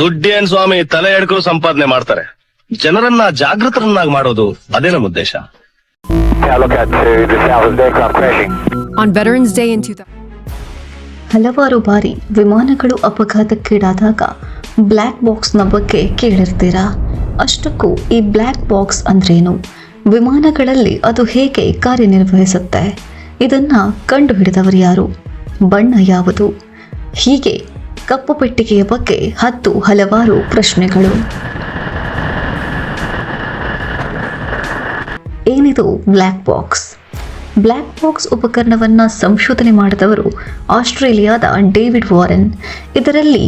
ದುಡ್ಡೇನ್ ಸ್ವಾಮಿ ತಲೆ ಎಡ್ಕೋ ಸಂಪಾದನೆ ಮಾಡ್ತಾರೆ. ಜನರನ್ನ ಜಾಗೃತರನ್ನಾಗಿ ಮಾಡೋದು ಅದೇ ನಮ್ಮ ಉದ್ದೇಶ. On Veterans Day in 2000. ಹಲವಾರು ಬಾರಿ ವಿಮಾನಗಳು ಅಪಘಾತಕ್ಕೀಡಾದಾಗ ಬ್ಲ್ಯಾಕ್ ಬಾಕ್ಸ್ನ ಬಗ್ಗೆ ಕೇಳಿರ್ತೀರಾ. ಅಷ್ಟಕ್ಕೂ ಈ ಬ್ಲ್ಯಾಕ್ ಬಾಕ್ಸ್ ಅಂದ್ರೇನು, ವಿಮಾನಗಳಲ್ಲಿ ಅದು ಹೇಗೆ ಕಾರ್ಯನಿರ್ವಹಿಸುತ್ತೆ, ಇದನ್ನು ಕಂಡುಹಿಡಿದವರು ಯಾರು, ಬಣ್ಣ ಯಾವುದು, ಹೀಗೆ ಕಪ್ಪು ಪೆಟ್ಟಿಗೆಯ ಬಗ್ಗೆ ಹಲವಾರು ಪ್ರಶ್ನೆಗಳು. ಏನಿದು ಬ್ಲ್ಯಾಕ್ ಬಾಕ್ಸ್? ಬ್ಲ್ಯಾಕ್ ಬಾಕ್ಸ್ ಉಪಕರಣವನ್ನು ಸಂಶೋಧನೆ ಮಾಡಿದವರು ಆಸ್ಟ್ರೇಲಿಯಾದ ಡೇವಿಡ್ ವಾರೆನ್. ಇದರಲ್ಲಿ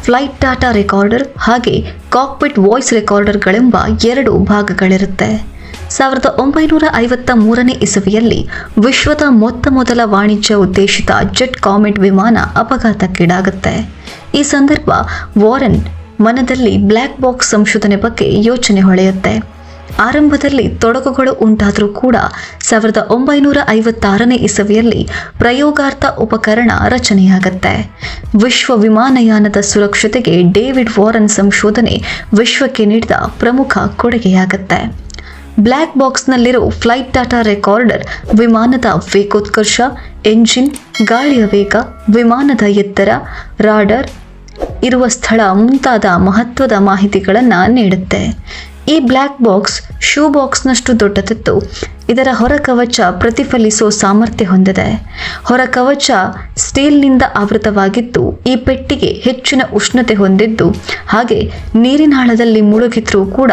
ಫ್ಲೈಟ್ ಡಾಟಾ ರೆಕಾರ್ಡರ್ ಹಾಗೆ ಕಾಕ್ಪಿಟ್ ವಾಯ್ಸ್ ರೆಕಾರ್ಡರ್ಗಳೆಂಬ 2 ಭಾಗಗಳಿರುತ್ತೆ. 1953ನೇ ಇಸವಿಯಲ್ಲಿ ವಿಶ್ವದ ಮೊದಲ ವಾಣಿಜ್ಯ ಉದ್ದೇಶಿತ ಜೆಟ್ ಕಾಮೆಟ್ ವಿಮಾನ ಅಪಘಾತಕ್ಕೀಡಾಗುತ್ತೆ. ಈ ಸಂದರ್ಭ ವಾರೆನ್ ಮನದಲ್ಲಿ ಬ್ಲ್ಯಾಕ್ ಬಾಕ್ಸ್ ಸಂಶೋಧನೆ ಬಗ್ಗೆ ಯೋಚನೆ ಹೊಳೆಯುತ್ತೆ. ಆರಂಭದಲ್ಲಿ ತೊಡಕುಗಳು ಉಂಟಾದರೂ ಕೂಡ 1956ನೇ ಇಸವಿಯಲ್ಲಿ ಪ್ರಯೋಗಾರ್ಥ ಉಪಕರಣ ರಚನೆಯಾಗುತ್ತೆ. ವಿಶ್ವ ವಿಮಾನಯಾನದ ಸುರಕ್ಷತೆಗೆ ಡೇವಿಡ್ ವಾರೆನ್ ಸಂಶೋಧನೆ ವಿಶ್ವಕ್ಕೆ ನೀಡಿದ ಪ್ರಮುಖ ಕೊಡುಗೆಯಾಗುತ್ತೆ. ಬ್ಲ್ಯಾಕ್ ಬಾಕ್ಸ್ನಲ್ಲಿರೋ ಫ್ಲೈಟ್ ಡಾಟಾ ರೆಕಾರ್ಡರ್ ವಿಮಾನದ ವೇಗೋತ್ಕರ್ಷ, ಎಂಜಿನ್, ಗಾಳಿಯ ವೇಗ, ವಿಮಾನದ ಎತ್ತರ, ರಾಡರ್ ಇರುವ ಸ್ಥಳ ಮುಂತಾದ ಮಹತ್ವದ ಮಾಹಿತಿಗಳನ್ನು ನೀಡುತ್ತೆ. ಈ ಬ್ಲ್ಯಾಕ್ ಬಾಕ್ಸ್ ಶೂ ಬಾಕ್ಸ್ನಷ್ಟು ದೊಡ್ಡದಿದ್ದು ಇದರ ಹೊರಕವಚ ಪ್ರತಿಫಲಿಸೋ ಸಾಮರ್ಥ್ಯ ಹೊಂದಿದೆ. ಹೊರಕವಚ ಸ್ಟೀಲ್ನಿಂದ ಆವೃತವಾಗಿದ್ದು ಈ ಪೆಟ್ಟಿಗೆ ಹೆಚ್ಚಿನ ಉಷ್ಣತೆ ಹೊಂದಿದ್ದು ಹಾಗೆ ನೀರಿನಾಳದಲ್ಲಿ ಮುಳುಗಿದ್ರೂ ಕೂಡ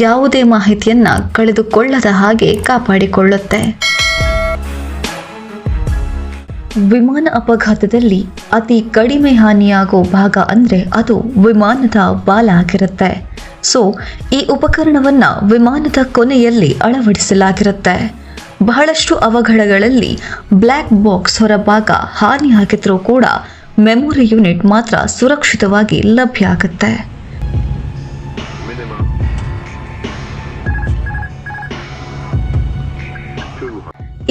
ಯಾವುದೇ ಮಾಹಿತಿಯನ್ನ ಕಳೆದುಕೊಳ್ಳದ ಹಾಗೆ ಕಾಪಾಡಿಕೊಳ್ಳುತ್ತೆ. ವಿಮಾನ ಅಪಘಾತದಲ್ಲಿ ಅತಿ ಕಡಿಮೆ ಹಾನಿಯಾಗೋ ಭಾಗ ಅಂದರೆ ಅದು ವಿಮಾನದ ಬಾಲ ಆಗಿರುತ್ತೆ. ಸೊ ಈ ಉಪಕರಣವನ್ನು ವಿಮಾನದ ಕೊನೆಯಲ್ಲಿ ಅಳವಡಿಸಲಾಗಿರುತ್ತೆ. ಬಹಳಷ್ಟು ಅವಘಡಗಳಲ್ಲಿ ಬ್ಲ್ಯಾಕ್ ಬಾಕ್ಸ್ ಹೊರಭಾಗ ಹಾನಿಯಾಗಿದ್ರೂ ಕೂಡ ಮೆಮೊರಿ ಯೂನಿಟ್ ಮಾತ್ರ ಸುರಕ್ಷಿತವಾಗಿ ಲಭ್ಯ ಆಗುತ್ತೆ.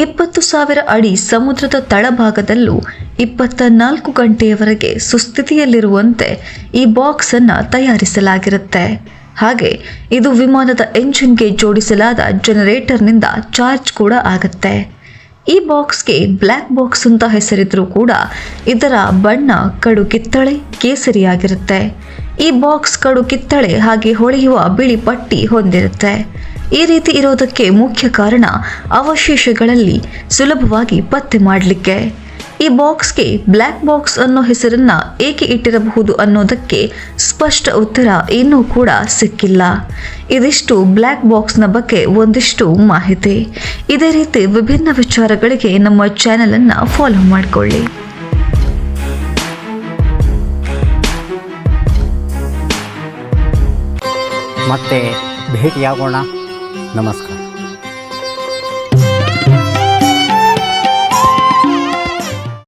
$20,000 ಅಡಿ ಸಮುದ್ರದ ತಳಭಾಗದಲ್ಲೂ 24 ಗಂಟೆಯವರೆಗೆ ಸುಸ್ಥಿತಿಯಲ್ಲಿರುವಂತೆ ಈ ಬಾಕ್ಸ್ ಅನ್ನು ತಯಾರಿಸಲಾಗಿರುತ್ತೆ. ಹಾಗೆ ಇದು ವಿಮಾನದ ಎಂಜಿನ್ಗೆ ಜೋಡಿಸಲಾದ ಜನರೇಟರ್ನಿಂದ ಚಾರ್ಜ್ ಕೂಡ ಆಗುತ್ತೆ. ಈ ಬಾಕ್ಸ್ಗೆ ಬ್ಲ್ಯಾಕ್ ಬಾಕ್ಸ್ ಅಂತ ಹೆಸರಿದ್ರೂ ಕೂಡ ಇದರ ಬಣ್ಣ ಕಡು ಕಿತ್ತಳೆ ಕೇಸರಿಯಾಗಿರುತ್ತೆ. ಈ ಬಾಕ್ಸ್ ಕಡು ಕಿತ್ತಳೆ ಹಾಗೆ ಹೊಳೆಯುವ ಬಿಳಿ ಪಟ್ಟಿ ಹೊಂದಿರುತ್ತೆ. ಈ ರೀತಿ ಇರೋದಕ್ಕೆ ಮುಖ್ಯ ಕಾರಣ ಅವಶೇಷಗಳಲ್ಲಿ ಸುಲಭವಾಗಿ ಪತ್ತೆ ಮಾಡಲಿಕ್ಕೆ. ಈ ಬಾಕ್ಸ್ಗೆ ಬ್ಲ್ಯಾಕ್ ಬಾಕ್ಸ್ ಅನ್ನೋ ಹೆಸರನ್ನ ಏಕೆ ಇಟ್ಟಿರಬಹುದು ಅನ್ನೋದಕ್ಕೆ ಸ್ಪಷ್ಟ ಉತ್ತರ ಇನ್ನೂ ಕೂಡ ಸಿಕ್ಕಿಲ್ಲ. ಇದಿಷ್ಟು ಬ್ಲ್ಯಾಕ್ ಬಾಕ್ಸ್ನ ಬಗ್ಗೆ ಒಂದಿಷ್ಟು ಮಾಹಿತಿ. ಇದೇ ರೀತಿ ವಿಭಿನ್ನ ವಿಚಾರಗಳಿಗೆ ನಮ್ಮ ಚಾನೆಲ್ ಅನ್ನು ಫಾಲೋ ಮಾಡಿಕೊಳ್ಳಿ. ಮತ್ತೆ ಭೇಟಿಯಾಗೋಣ. ನಮಸ್ಕಾರ.